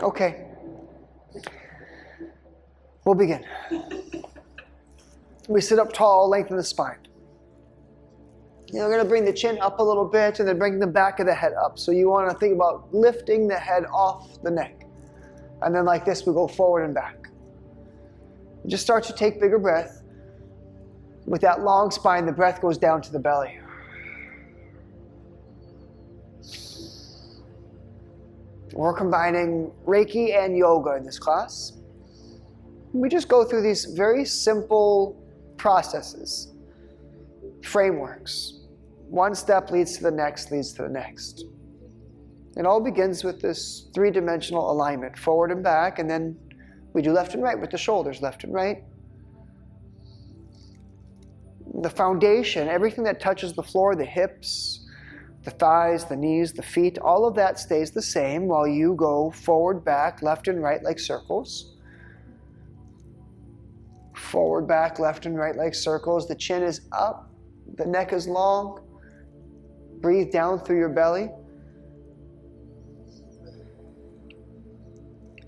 Okay. We'll begin. We sit up tall, lengthen the spine. We're going to bring the chin up a little bit and then bring the back of the head up. So you want to think about lifting the head off the neck. And then like this, we go forward and back. Just start to take bigger breath. With that long spine, the breath goes down to the belly. We're combining Reiki and yoga in this class. We just go through these very simple processes, frameworks. One step leads to the next, leads to the next. It all begins with this three-dimensional alignment, forward and back, and then we do left and right with the shoulders, left and right. The foundation, everything that touches the floor, the hips, the thighs, the knees, the feet, all of that stays the same while you go forward, back, left and right like circles. Forward, back, left and right like circles. The chin is up, the neck is long. Breathe down through your belly.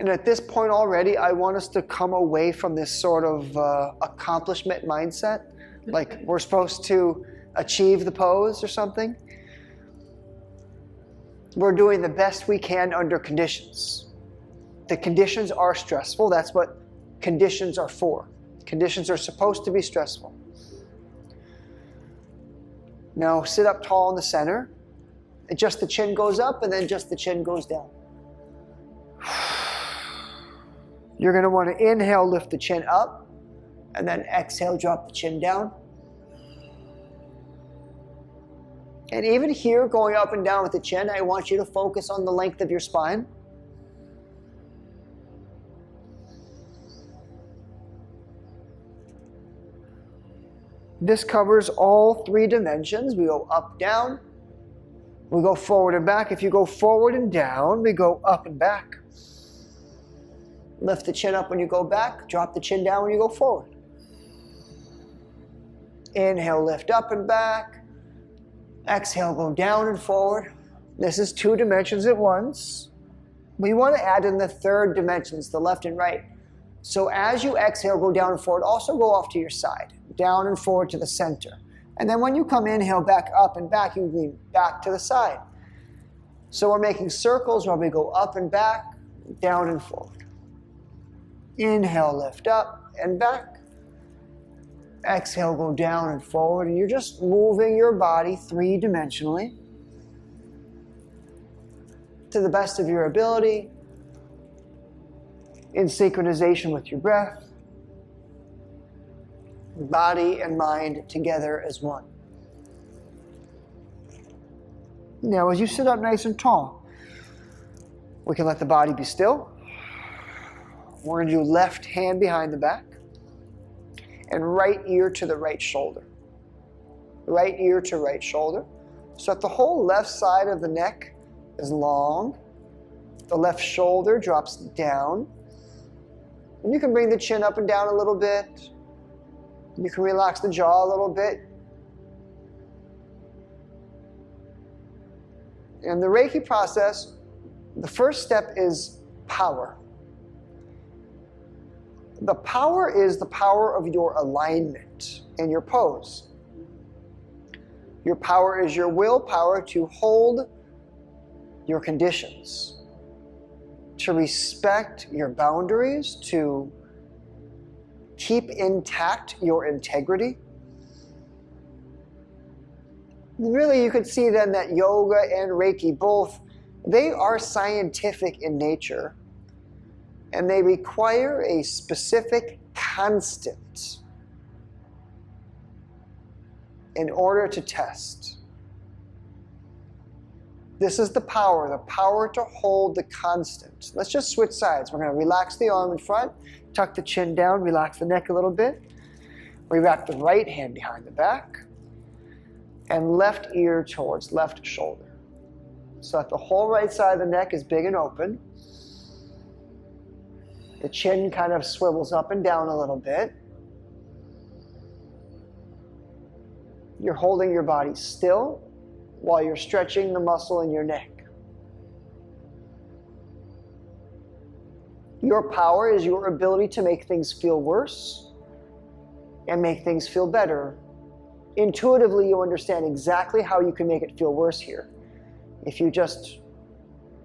And at this point already, I want us to come away from this sort of accomplishment mindset. Like we're supposed to achieve the pose or something. We're doing the best we can under conditions. The conditions are stressful. That's what conditions are for. Conditions are supposed to be stressful. Now sit up tall in the center. And just the chin goes up and then just the chin goes down. You're going to want to inhale, lift the chin up, and then exhale, drop the chin down. And even here, going up and down with the chin, I want you to focus on the length of your spine. This covers all three dimensions. We go up, down. We go forward and back. If you go forward and down, we go up and back. Lift the chin up when you go back. Drop the chin down when you go forward. Inhale, lift up and back. Exhale, go down and forward. This is two dimensions at once. We want to add in the third dimensions, the left and right. So as you exhale, go down and forward. Also go off to your side. Down and forward to the center. And then when you come inhale, back up and back, you lean back to the side. So we're making circles where we go up and back, down and forward. Inhale, lift up and back. Exhale, go down and forward. And you're just moving your body three-dimensionally to the best of your ability, in synchronization with your breath. Body and mind together as one. Now, as you sit up nice and tall, we can let the body be still. We're going to do left hand behind the back and right ear to the right shoulder. Right ear to right shoulder. So that the whole left side of the neck is long. The left shoulder drops down. And you can bring the chin up and down a little bit. You can relax the jaw a little bit. In the Reiki process, the first step is power. The power is the power of your alignment and your pose. Your power is your willpower to hold your conditions, to respect your boundaries, to keep intact your integrity. Really, you could see then that yoga and Reiki both, they are scientific in nature, and they require a specific constant in order to test. This is the power to hold the constant. Let's just switch sides. We're going to relax the arm in front, tuck the chin down, relax the neck a little bit. We wrap the right hand behind the back and left ear towards left shoulder. So that the whole right side of the neck is big and open. The chin kind of swivels up and down a little bit. You're holding your body still while you're stretching the muscle in your neck. Your power is your ability to make things feel worse and make things feel better. Intuitively, you understand exactly how you can make it feel worse here. If you just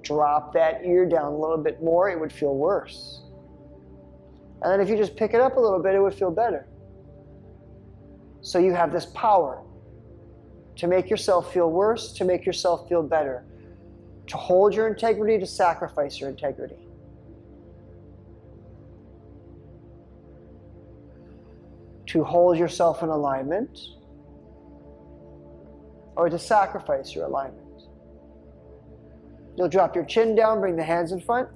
drop that ear down a little bit more, it would feel worse. And then if you just pick it up a little bit, it would feel better. So you have this power to make yourself feel worse, to make yourself feel better, to hold your integrity, to sacrifice your integrity. To hold yourself in alignment, or to sacrifice your alignment. You'll drop your chin down, bring the hands in front,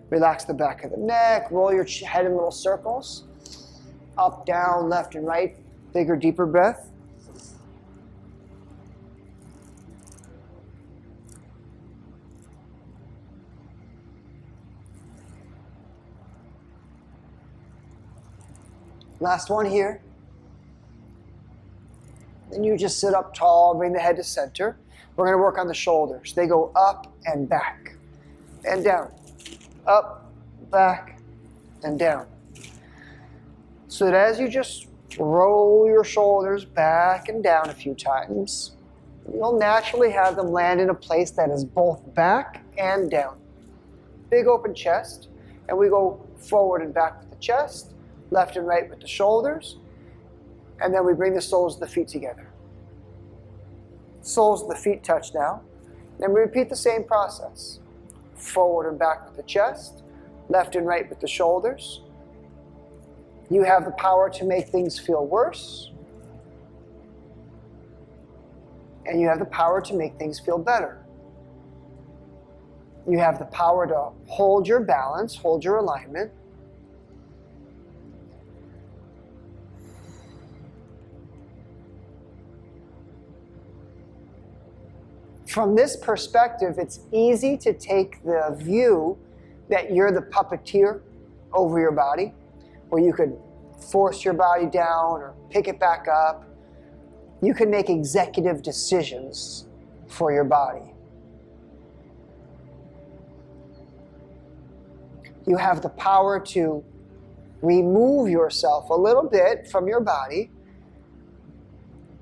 relax the back of the neck, roll your head in little circles, up, down, left and right, bigger, deeper breath. Last one here. Then you just sit up tall, bring the head to center. We're going to work on the shoulders. They go up and back and down. Up, back, and down. So that as you just roll your shoulders back and down a few times, you'll naturally have them land in a place that is both back and down. Big open chest, and we go forward and back with the chest, left and right with the shoulders, and then we bring the soles of the feet together. Soles of the feet touch now. Then we repeat the same process. Forward and back with the chest, left and right with the shoulders. You have the power to make things feel worse, and you have the power to make things feel better. You have the power to hold your balance, hold your alignment. From this perspective, it's easy to take the view that you're the puppeteer over your body, where you could force your body down or pick it back up. You can make executive decisions for your body. You have the power to remove yourself a little bit from your body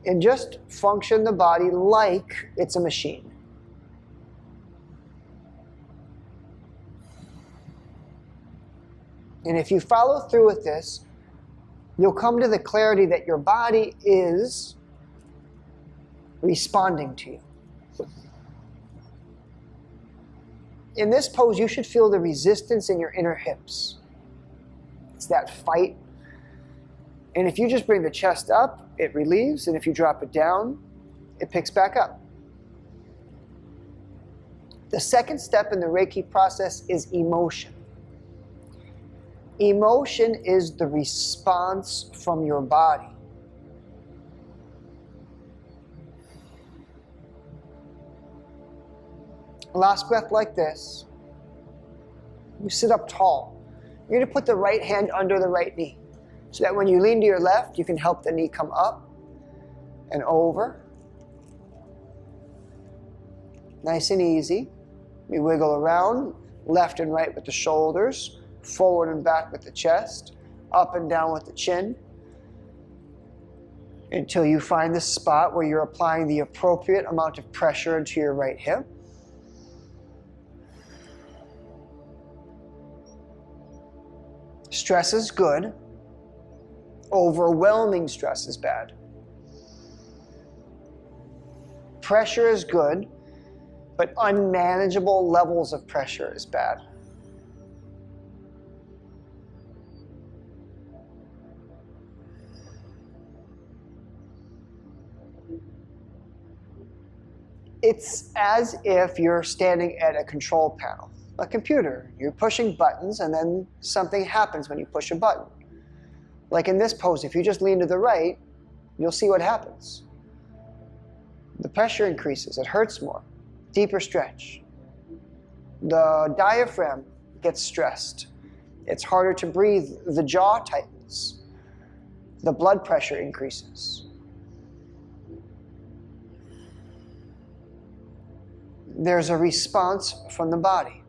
and just function the body like it's a machine. And if you follow through with this, you'll come to the clarity that your body is responding to you. In this pose, you should feel the resistance in your inner hips. It's that fight. And if you just bring the chest up, it relieves, and if you drop it down, it picks back up. The second step in the Reiki process is emotion. Emotion is the response from your body. Last breath like this. You sit up tall. You're going to put the right hand under the right knee, so that when you lean to your left, you can help the knee come up and over. Nice and easy. We wiggle around, left and right with the shoulders, forward and back with the chest, up and down with the chin, until you find the spot where you're applying the appropriate amount of pressure into your right hip. Stress is good. Overwhelming stress is bad. Pressure is good, but unmanageable levels of pressure is bad. It's as if you're standing at a control panel, a computer. You're pushing buttons, and then something happens when you push a button. Like in this pose, if you just lean to the right, you'll see what happens. The pressure increases, it hurts more, deeper stretch. The diaphragm gets stressed. It's harder to breathe, the jaw tightens. The blood pressure increases. There's a response from the body.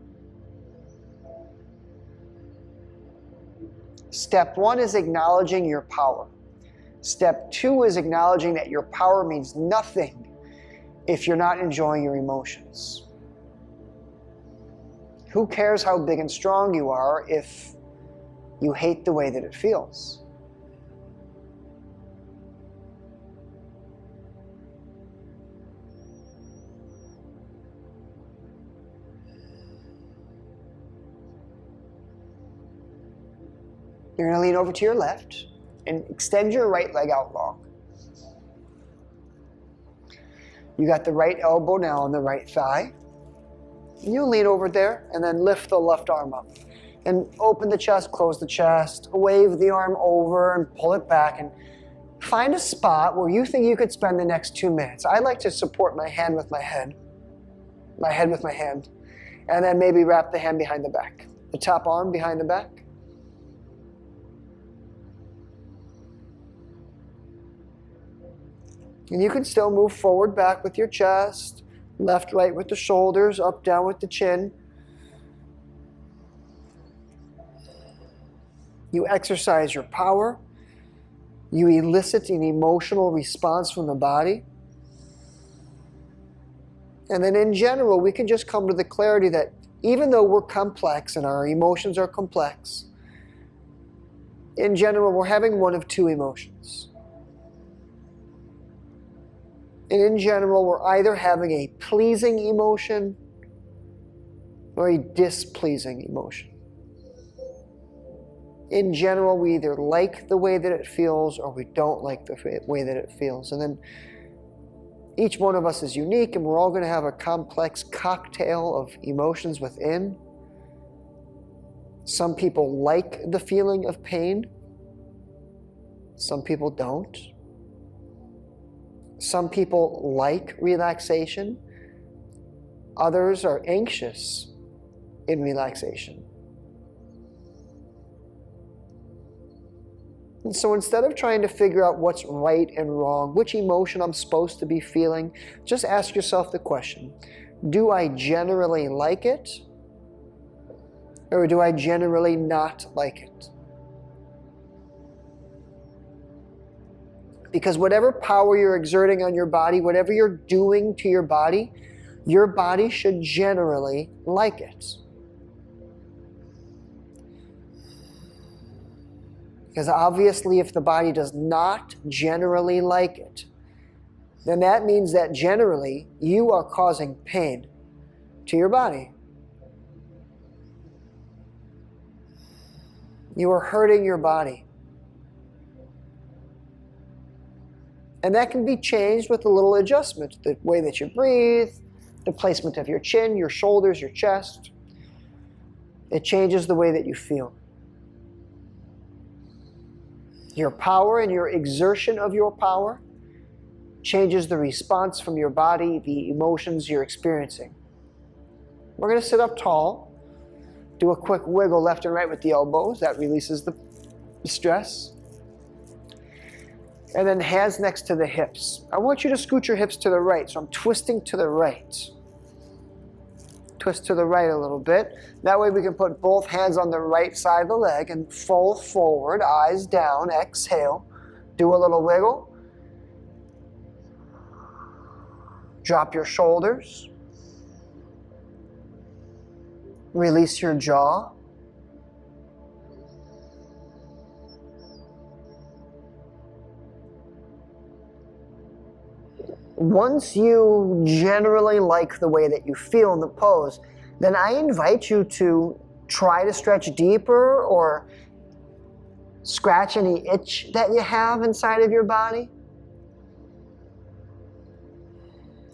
Step 1 is acknowledging your power. Step 2 is acknowledging that your power means nothing if you're not enjoying your emotions. Who cares how big and strong you are if you hate the way that it feels? You're going to lean over to your left and extend your right leg out long. You got the right elbow now on the right thigh. You lean over there and then lift the left arm up. And open the chest, close the chest, wave the arm over and pull it back. And find a spot where you think you could spend the next 2 minutes. I like to support my hand with my head with my hand. And then maybe wrap the hand behind the back. The top arm behind the back. And you can still move forward, back with your chest, left, right with the shoulders, up, down with the chin. You exercise your power. You elicit an emotional response from the body. And then in general, we can just come to the clarity that even though we're complex and our emotions are complex, in general, we're having one of two emotions. And in general, we're either having a pleasing emotion or a displeasing emotion. In general, we either like the way that it feels or we don't like the way that it feels. And then each one of us is unique, and we're all going to have a complex cocktail of emotions within. Some people like the feeling of pain. Some people don't. Some people like relaxation. Others are anxious in relaxation. And so instead of trying to figure out what's right and wrong, which emotion I'm supposed to be feeling, just ask yourself the question, do I generally like it? Or do I generally not like it? Because whatever power you're exerting on your body, whatever you're doing to your body should generally like it. Because obviously if the body does not generally like it, then that means that generally you are causing pain to your body. You are hurting your body. And that can be changed with a little adjustment. The way that you breathe, the placement of your chin, your shoulders, your chest. It changes the way that you feel. Your power and your exertion of your power changes the response from your body, the emotions you're experiencing. We're going to sit up tall, do a quick wiggle left and right with the elbows. That releases the stress. And then hands next to the hips. I want you to scoot your hips to the right, so I'm twisting to the right. Twist to the right a little bit. That way we can put both hands on the right side of the leg and fold forward, eyes down, exhale. Do a little wiggle. Drop your shoulders. Release your jaw. Once you generally like the way that you feel in the pose, then I invite you to try to stretch deeper or scratch any itch that you have inside of your body.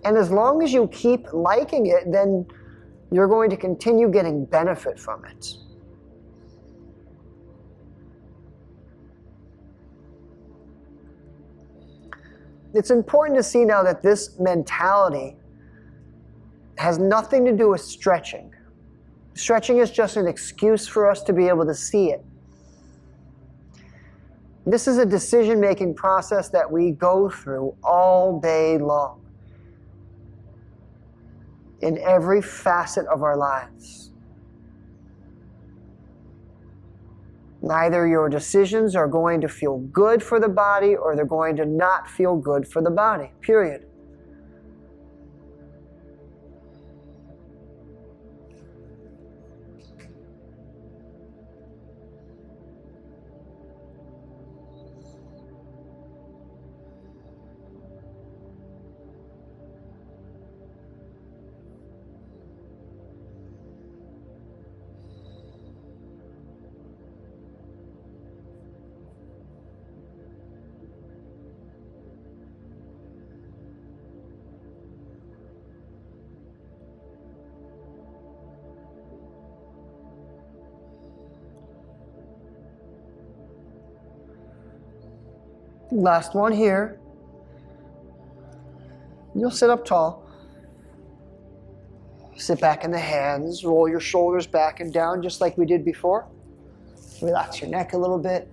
And as long as you keep liking it, then you're going to continue getting benefit from it. It's important to see now that this mentality has nothing to do with stretching. Stretching is just an excuse for us to be able to see it. This is a decision-making process that we go through all day long in every facet of our lives. Neither your decisions are going to feel good for the body or they're going to not feel good for the body, period. Last one here. You'll sit up tall. Sit back in the hands. Roll your shoulders back and down just like we did before. Relax your neck a little bit.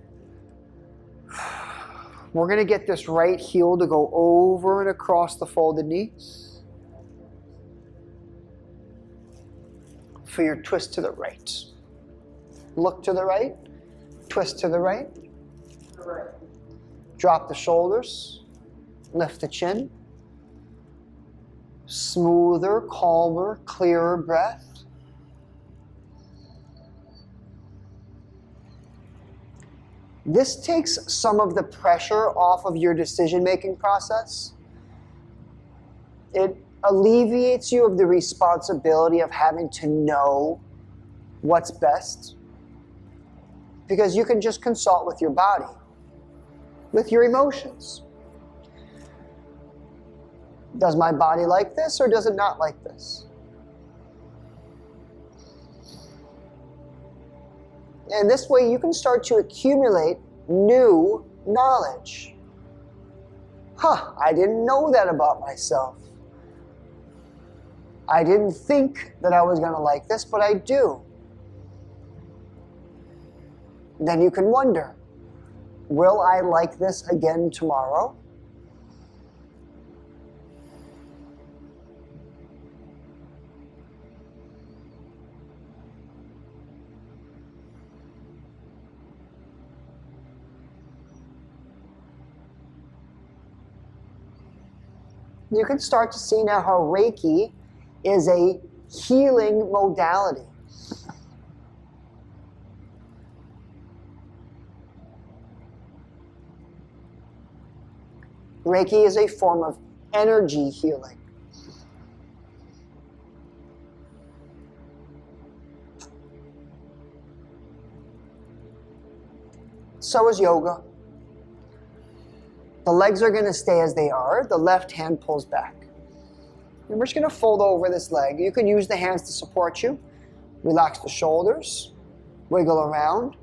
We're going to get this right heel to go over and across the folded knees. For your twist to the right. Look to the right. Twist to the right. Drop the shoulders. Lift the chin. Smoother, calmer, clearer breath. This takes some of the pressure off of your decision-making process. It alleviates you of the responsibility of having to know what's best, because you can just consult with your body, with your emotions. Does my body like this or does it not like this? And this way you can start to accumulate new knowledge. I didn't know that about myself. I didn't think that I was going to like this, but I do. Then you can wonder, will I like this again tomorrow? You can start to see now how Reiki is a healing modality. Reiki is a form of energy healing. So is yoga. The legs are going to stay as they are. The left hand pulls back. And we're just going to fold over this leg. You can use the hands to support you. Relax the shoulders. Wiggle around.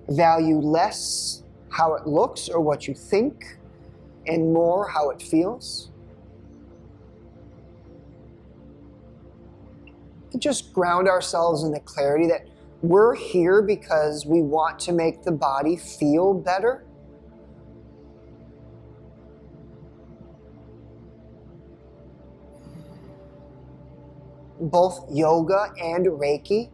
Value less how it looks or what you think, and more how it feels. And just ground ourselves in the clarity that we're here because we want to make the body feel better. Both yoga and Reiki,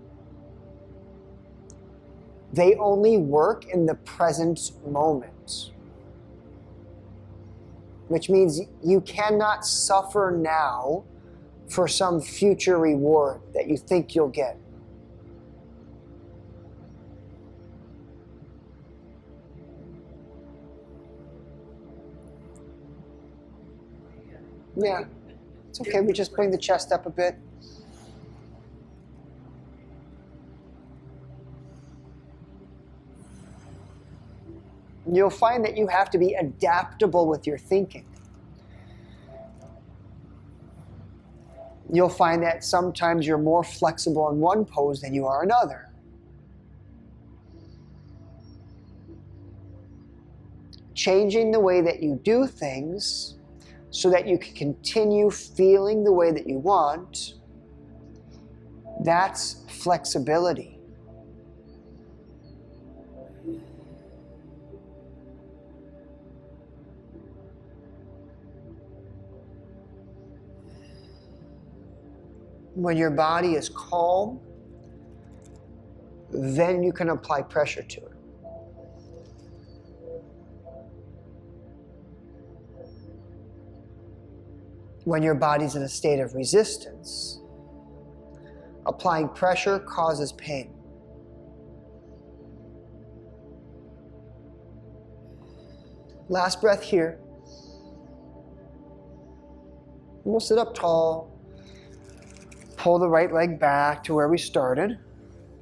they only work in the present moment. Which means you cannot suffer now for some future reward that you think you'll get. Yeah, it's okay. We just bring the chest up a bit. You'll find that you have to be adaptable with your thinking. You'll find that sometimes you're more flexible in one pose than you are another. Changing the way that you do things so that you can continue feeling the way that you want, that's flexibility. When your body is calm, then you can apply pressure to it. When your body's in a state of resistance, applying pressure causes pain. Last breath here. We'll sit up tall. Pull the right leg back to where we started.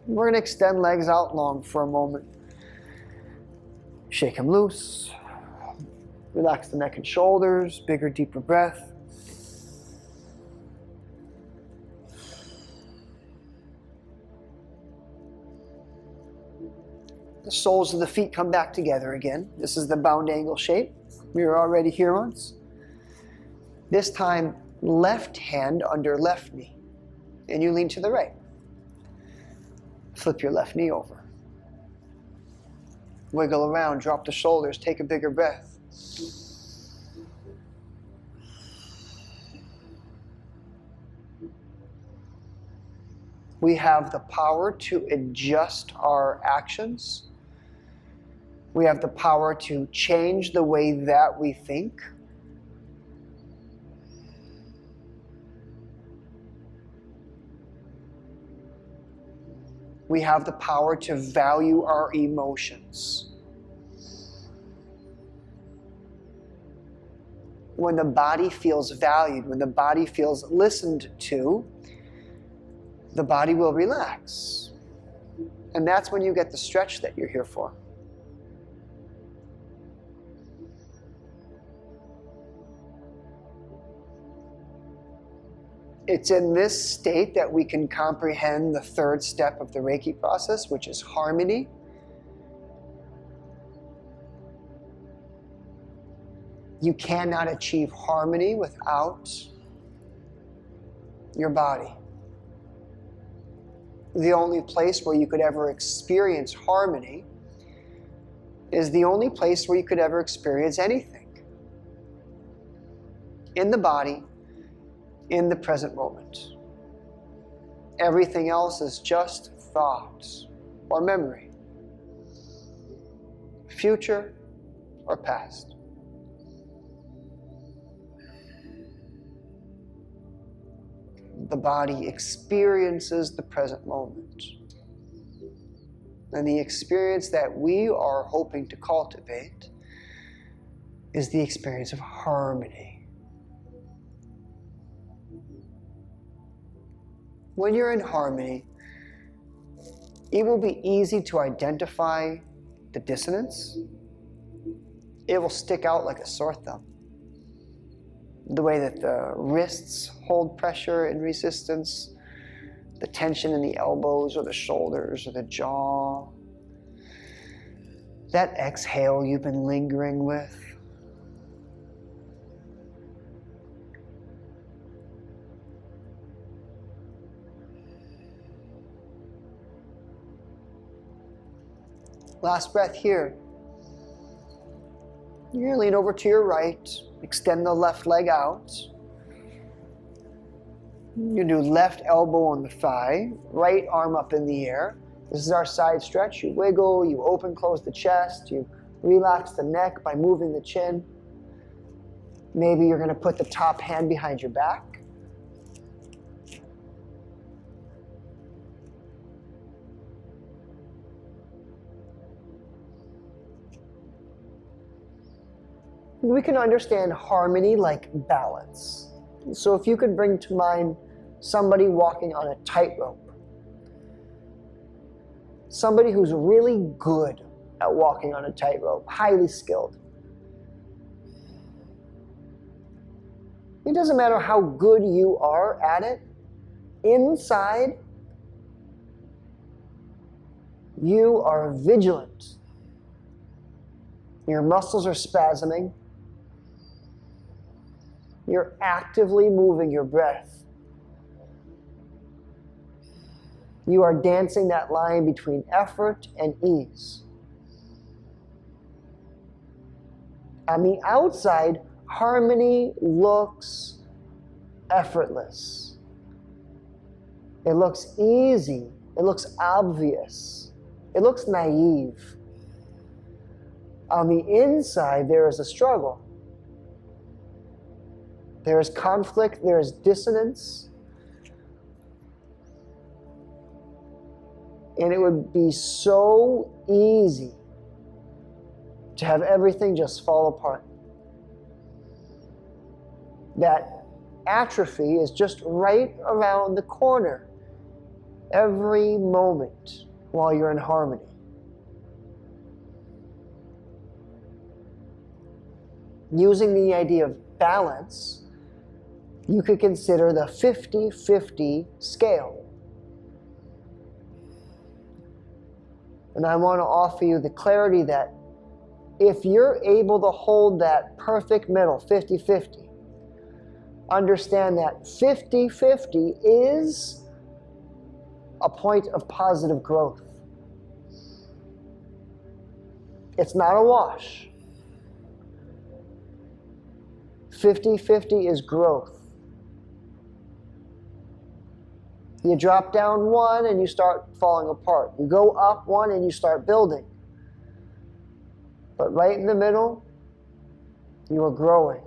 We're going to extend legs out long for a moment. Shake them loose. Relax the neck and shoulders. Bigger, deeper breath. The soles of the feet come back together again. This is the bound angle shape. We were already here once. This time, left hand under left knee. And you lean to the right. Flip your left knee over. Wiggle around, drop the shoulders, take a bigger breath. We have the power to adjust our actions. We have the power to change the way that we think. We have the power to value our emotions. When the body feels valued, when the body feels listened to, the body will relax. And that's when you get the stretch that you're here for. It's in this state that we can comprehend the third step of the Reiki process, which is harmony. You cannot achieve harmony without your body. The only place where you could ever experience harmony is the only place where you could ever experience anything. In the body, in the present moment. Everything else is just thought or memory, future or past. The body experiences the present moment. And the experience that we are hoping to cultivate is the experience of harmony. When you're in harmony, it will be easy to identify the dissonance. It will stick out like a sore thumb. The way that the wrists hold pressure and resistance, the tension in the elbows or the shoulders or the jaw, that exhale you've been lingering with. Last breath here. You're going to lean over to your right, extend the left leg out. You do left elbow on the thigh, right arm up in the air. This is our side stretch. You wiggle, you open, close the chest, you relax the neck by moving the chin. Maybe you're going to put the top hand behind your back. We can understand harmony like balance. So if you could bring to mind somebody walking on a tightrope, somebody who's really good at walking on a tightrope, highly skilled. It doesn't matter how good you are at it, inside, you are vigilant. Your muscles are spasming. You're actively moving your breath. You are dancing that line between effort and ease. On the outside, harmony looks effortless. It looks easy. It looks obvious. It looks naive. On the inside, there is a struggle. There is conflict, there is dissonance. And it would be so easy to have everything just fall apart. That atrophy is just right around the corner every moment while you're in harmony. Using the idea of balance, you could consider the 50-50 scale. And I want to offer you the clarity that if you're able to hold that perfect middle, 50-50, understand that 50-50 is a point of positive growth. It's not a wash. 50-50 is growth. You drop down one and you start falling apart. You go up one and you start building. But right in the middle, you are growing.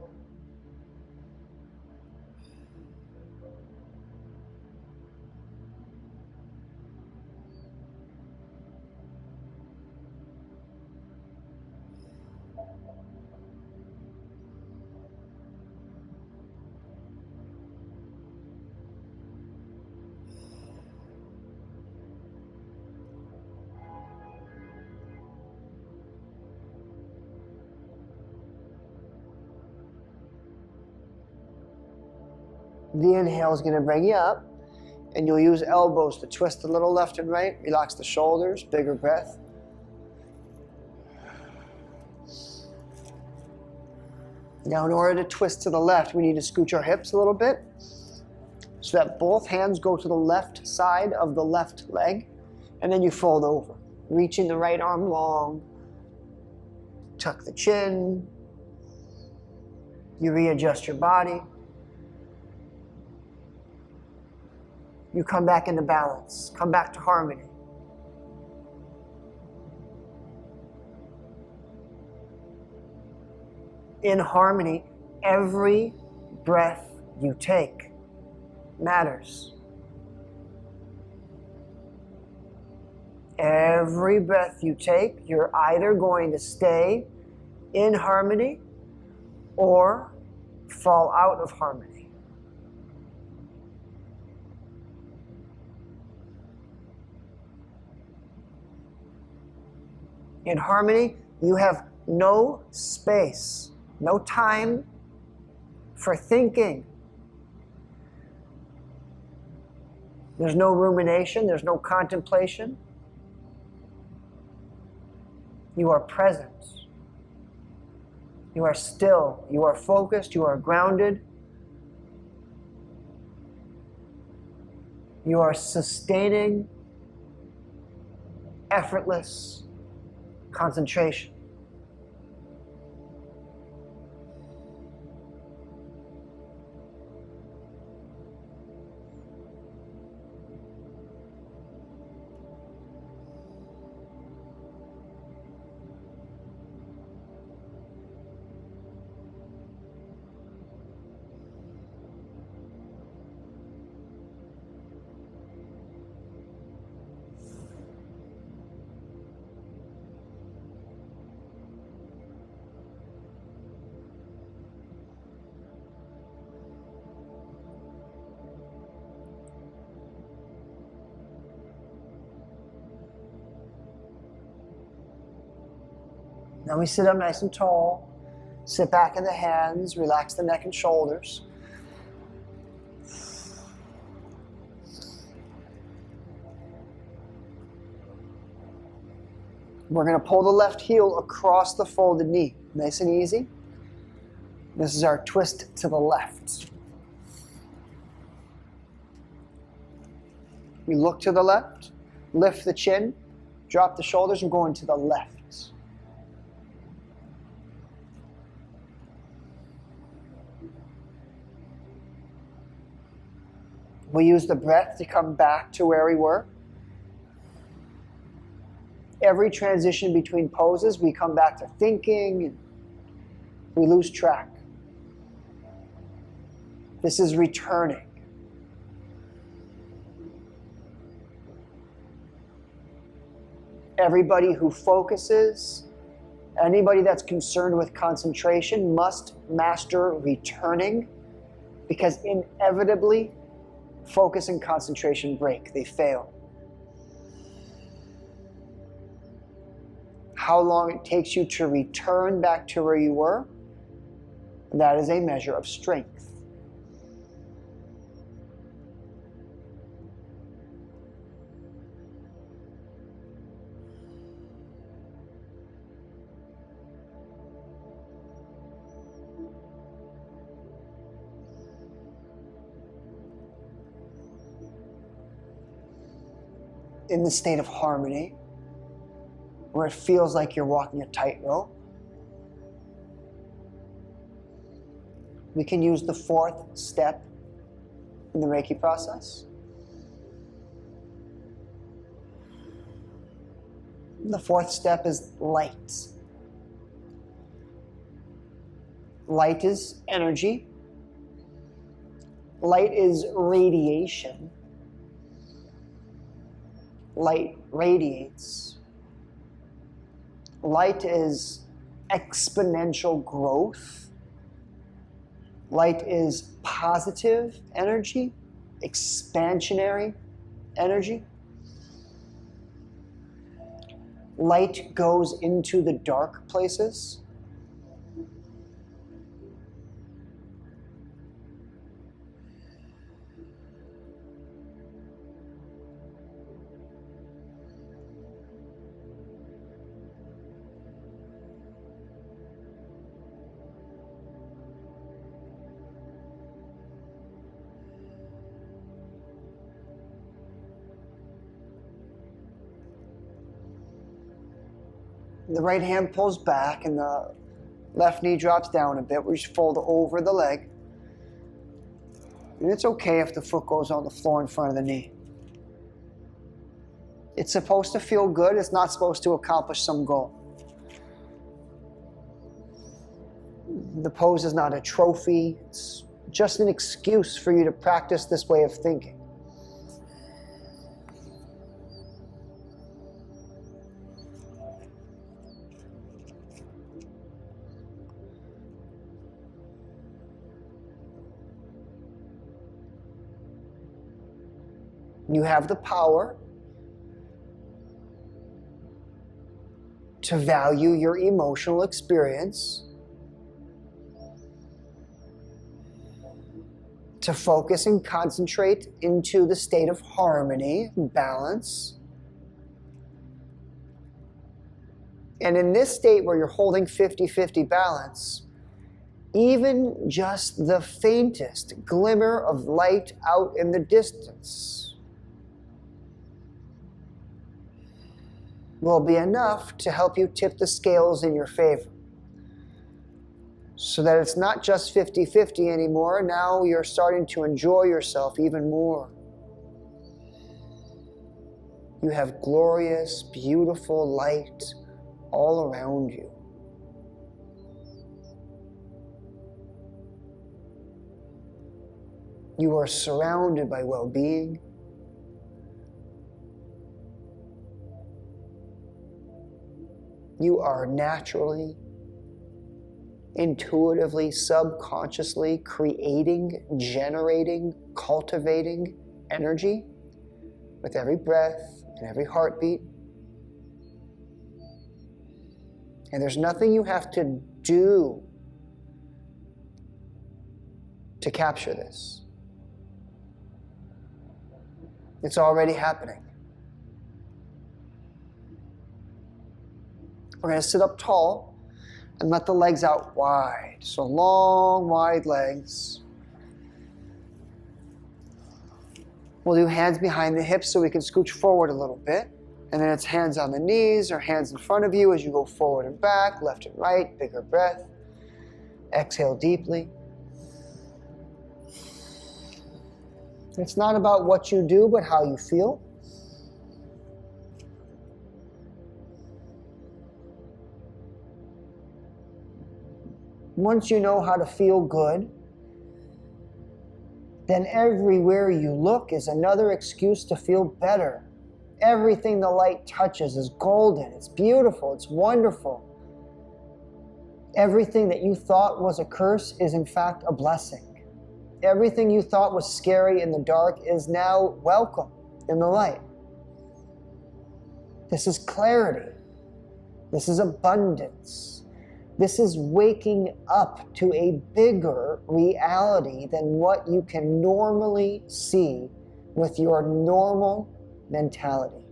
The inhale is going to bring you up, and you'll use elbows to twist a little left and right. Relax the shoulders, bigger breath. Now, in order to twist to the left, we need to scooch our hips a little bit so that both hands go to the left side of the left leg, and then you fold over, reaching the right arm long. Tuck the chin. You readjust your body. You come back into balance, come back to harmony. In harmony, every breath you take matters. Every breath you take, you're either going to stay in harmony or fall out of harmony. In harmony, you have no space, no time for thinking. There's no rumination, there's no contemplation. You are present. You are still, you are focused, you are grounded. You are sustaining, effortless concentration. Now we sit up nice and tall, sit back in the hands, relax the neck and shoulders. We're going to pull the left heel across the folded knee, nice and easy. This is our twist to the left. We look to the left, lift the chin, drop the shoulders, and go into the left. We use the breath to come back to where we were. every transition between poses, we come back to thinking, and we lose track. This is returning. Everybody who focuses, anybody that's concerned with concentration must master returning, because inevitably focus and concentration break, they fail. How long it takes you to return back to where you were, that is a measure of strength. In the state of harmony, where it feels like you're walking a tightrope, we can use the fourth step in the Reiki process. The fourth step is light. Light is energy. Light is radiation. Light radiates. Light is exponential growth. Light is positive energy, expansionary energy. Light goes into the dark places. The right hand pulls back and the left knee drops down a bit. We just fold over the leg. And it's okay if the foot goes on the floor in front of the knee. It's supposed to feel good. It's not supposed to accomplish some goal. The pose is not a trophy. It's just an excuse for you to practice this way of thinking. You have the power to value your emotional experience, to focus and concentrate into the state of harmony and balance. And in this state where you're holding 50-50 balance, even just the faintest glimmer of light out in the distance will be enough to help you tip the scales in your favor. So that it's not just 50-50 anymore. Now you're starting to enjoy yourself even more. You have glorious, beautiful light all around you. You are surrounded by well-being. You are naturally, intuitively, subconsciously creating, generating, cultivating energy with every breath and every heartbeat. And there's nothing you have to do to capture this. It's already happening. We're going to sit up tall and let the legs out wide. So long, wide legs. We'll do hands behind the hips so we can scooch forward a little bit. And then it's hands on the knees or hands in front of you as you go forward and back, left and right, bigger breath. Exhale deeply. It's not about what you do, but how you feel. Once you know how to feel good, then everywhere you look is another excuse to feel better. Everything the light touches is golden, it's beautiful, it's wonderful. Everything that you thought was a curse is in fact a blessing. Everything you thought was scary in the dark is now welcome in the light. This is clarity. This is abundance. This is waking up to a bigger reality than what you can normally see with your normal mentality.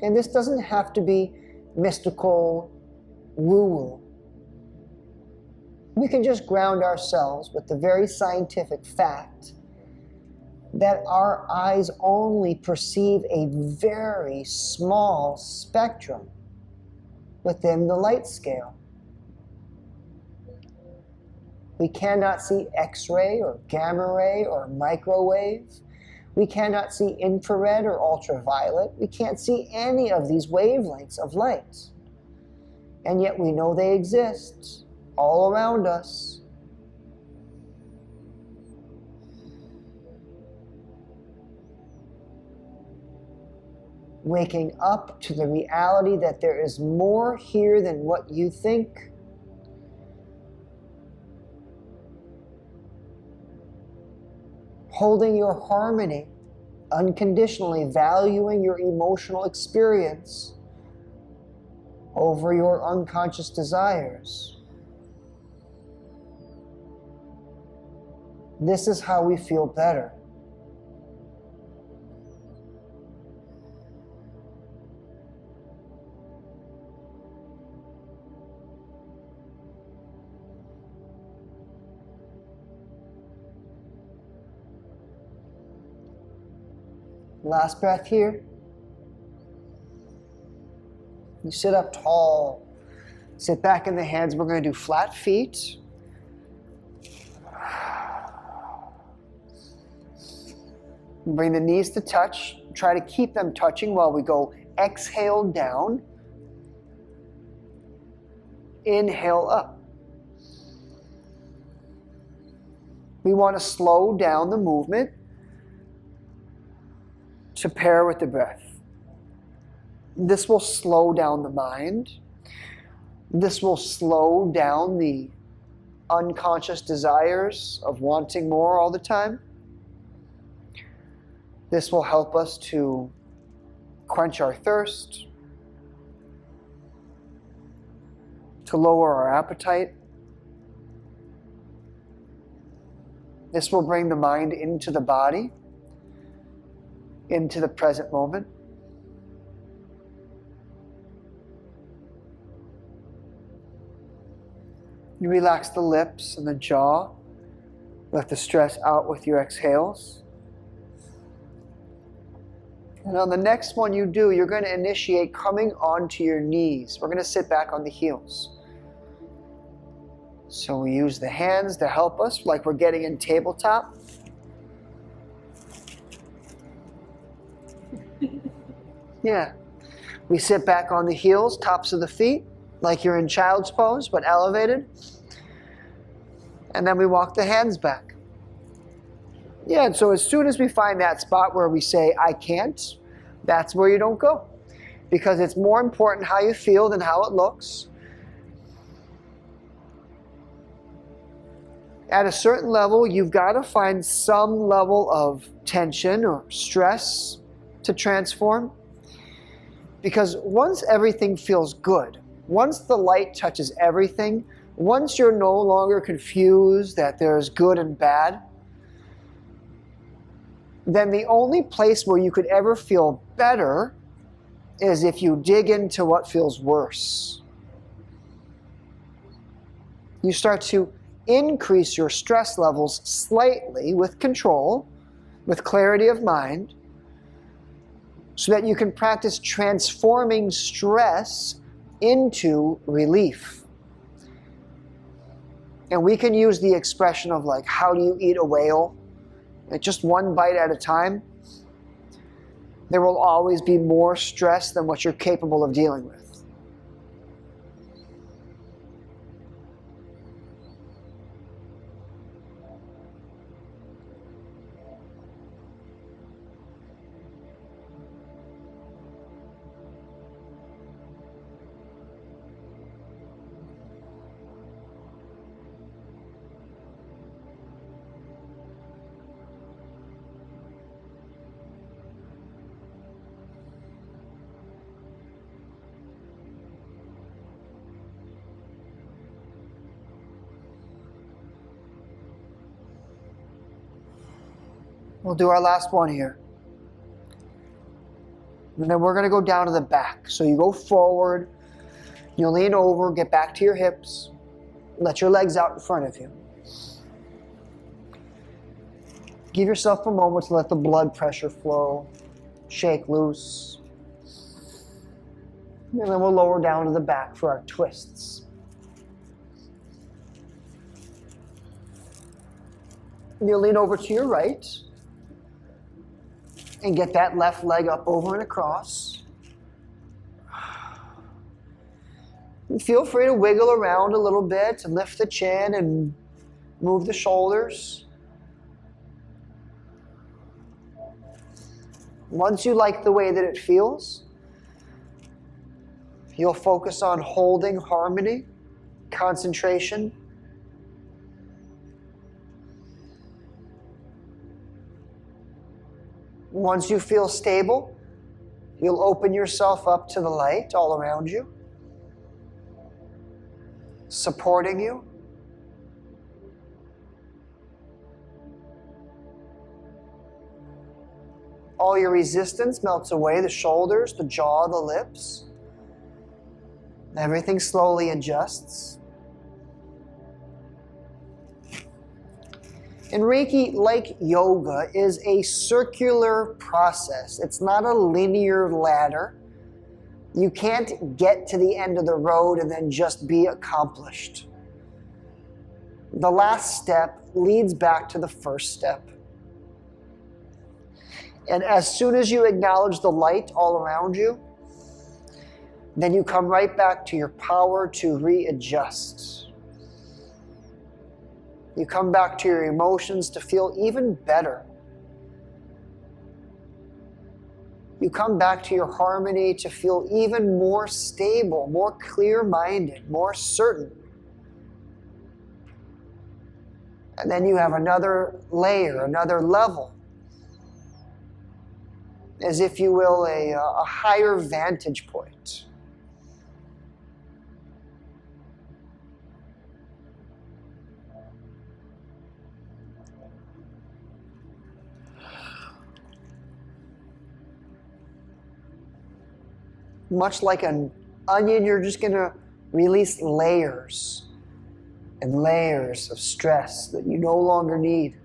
And this doesn't have to be mystical woo-woo. We can just ground ourselves with the very scientific fact that our eyes only perceive a very small spectrum within the light scale. We cannot see X-ray or gamma ray or microwave. We cannot see infrared or ultraviolet. We can't see any of these wavelengths of light. And yet we know they exist all around us. Waking up to the reality that there is more here than what you think. Holding your harmony, unconditionally valuing your emotional experience over your unconscious desires. This is how we feel better. Last breath here. You sit up tall. Sit back in the hands. We're going to do flat feet. Bring the knees to touch. Try to keep them touching while we go exhale down. Inhale up. We want to slow down the movement to pair with the breath. This will slow down the mind. This will slow down the unconscious desires of wanting more all the time. This will help us to quench our thirst, to lower our appetite. This will bring the mind into the body, into the present moment. You relax the lips and the jaw. Let the stress out with your exhales. And on the next one you do, you're going to initiate coming onto your knees. We're going to sit back on the heels. So we use the hands to help us, like we're getting in tabletop. Yeah. We sit back on the heels, tops of the feet, like you're in child's pose, but elevated. And then we walk the hands back. Yeah, and so as soon as we find that spot where we say, I can't, that's where you don't go. Because it's more important how you feel than how it looks. At a certain level, you've got to find some level of tension or stress to transform. Because once everything feels good, once the light touches everything, once you're no longer confused that there's good and bad, then the only place where you could ever feel better is if you dig into what feels worse. You start to increase your stress levels slightly with control, with clarity of mind, so that you can practice transforming stress into relief. And we can use the expression of like, how do you eat a whale? Like just one bite at a time. There will always be more stress than what you're capable of dealing with. We'll do our last one here. And then we're going to go down to the back. So you go forward, you lean over, get back to your hips, let your legs out in front of you. Give yourself a moment to let the blood pressure flow, shake loose. And then we'll lower down to the back for our twists. And you'll lean over to your right and get that left leg up over and across. And feel free to wiggle around a little bit and lift the chin and move the shoulders. Once you like the way that it feels, you'll focus on holding harmony, concentration. Once you feel stable, you'll open yourself up to the light all around you, supporting you. All your resistance melts away, the shoulders, the jaw, the lips. Everything slowly adjusts. And Reiki, like yoga, is a circular process. It's not a linear ladder. You can't get to the end of the road and then just be accomplished. The last step leads back to the first step. And as soon as you acknowledge the light all around you, then you come right back to your power to readjust. You come back to your emotions to feel even better. You come back to your harmony to feel even more stable, more clear-minded, more certain. And then you have another layer, another level, as if you will, a higher vantage point. Much like an onion, you're just going to release layers and layers of stress that you no longer need.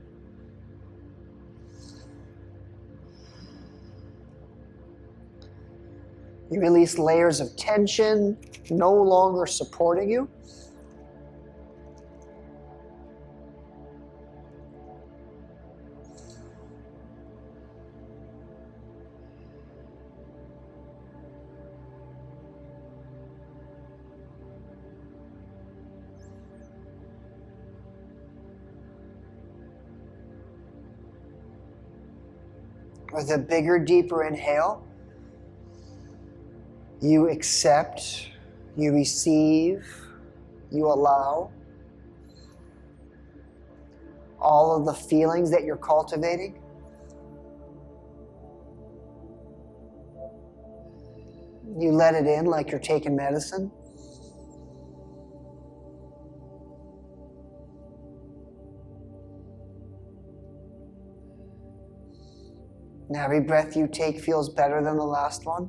You release layers of tension no longer supporting you. With a bigger, deeper inhale, you accept, you receive, you allow all of the feelings that you're cultivating. You let it in like you're taking medicine. And every breath you take feels better than the last one.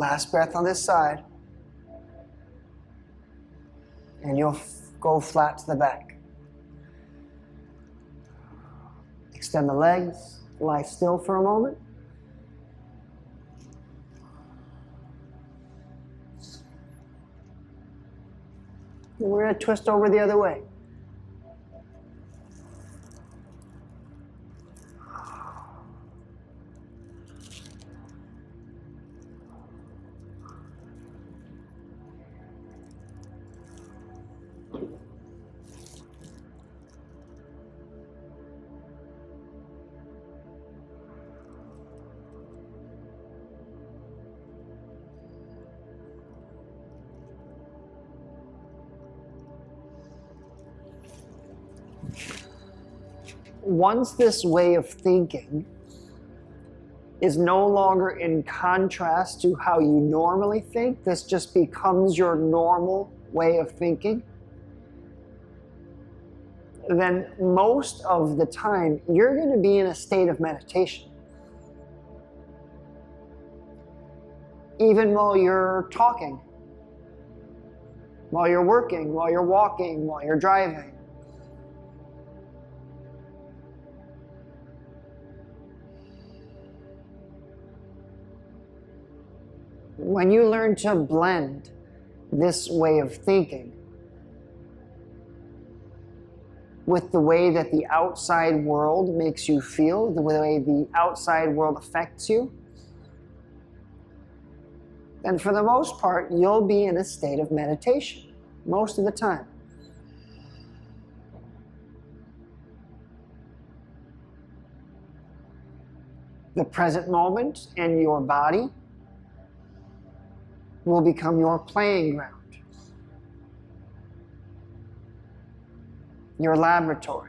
Last breath on this side. And you'll go flat to the back. Extend the legs, lie still for a moment. And we're going to twist over the other way. Once this way of thinking is no longer in contrast to how you normally think, this just becomes your normal way of thinking, then most of the time you're going to be in a state of meditation. Even while you're talking, while you're working, while you're walking, while you're driving. When you learn to blend this way of thinking with the way that the outside world makes you feel, the way the outside world affects you, then for the most part, you'll be in a state of meditation most of the time. The present moment and your body will become your playing ground, your laboratory.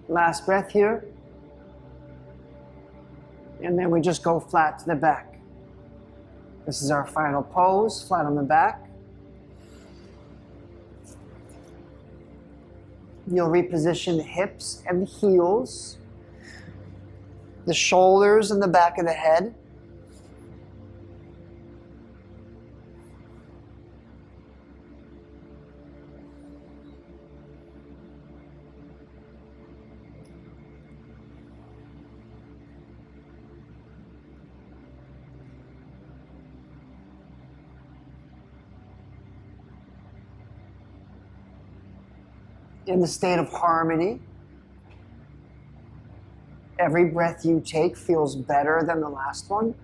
Last breath here. And then we just go flat to the back. This is our final pose, flat on the back. You'll reposition the hips and the heels, the shoulders and the back of the head. In the state of harmony. Every breath you take feels better than the last one.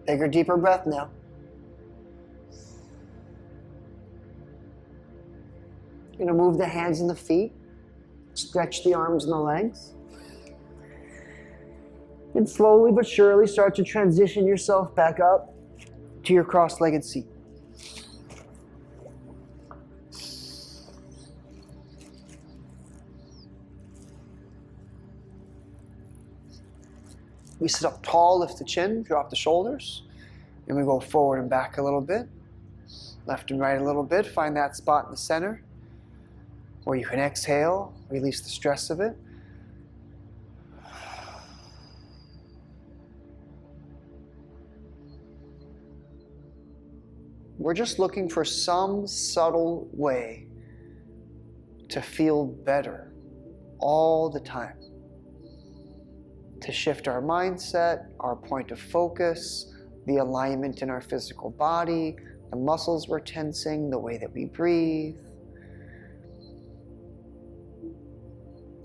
Bigger, deeper breath now. You're going to move the hands and the feet. Stretch the arms and the legs. And slowly but surely start to transition yourself back up to your cross-legged seat. We sit up tall, lift the chin, drop the shoulders, and we go forward and back a little bit, left and right a little bit. Find that spot in the center where you can exhale, release the stress of it. We're just looking for some subtle way to feel better all the time. To shift our mindset, our point of focus, the alignment in our physical body, the muscles we're tensing, the way that we breathe.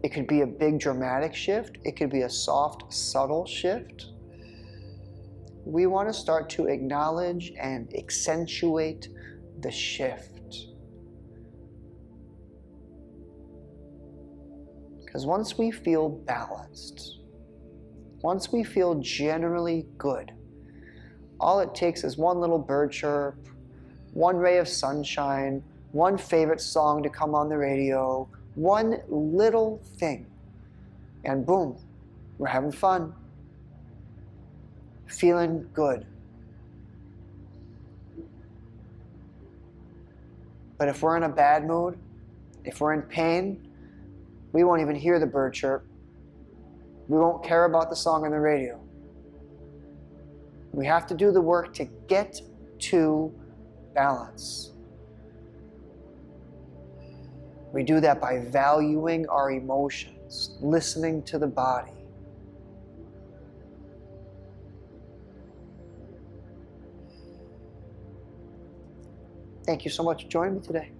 It could be a big dramatic shift. It could be a soft, subtle shift. We want to start to acknowledge and accentuate the shift. Because once we feel balanced, once we feel generally good, all it takes is one little bird chirp, one ray of sunshine, one favorite song to come on the radio, one little thing, and boom, we're having fun, feeling good. But if we're in a bad mood, if we're in pain, we won't even hear the bird chirp. We won't care about the song on the radio. We have to do the work to get to balance. We do that by valuing our emotions, listening to the body. Thank you so much for joining me today.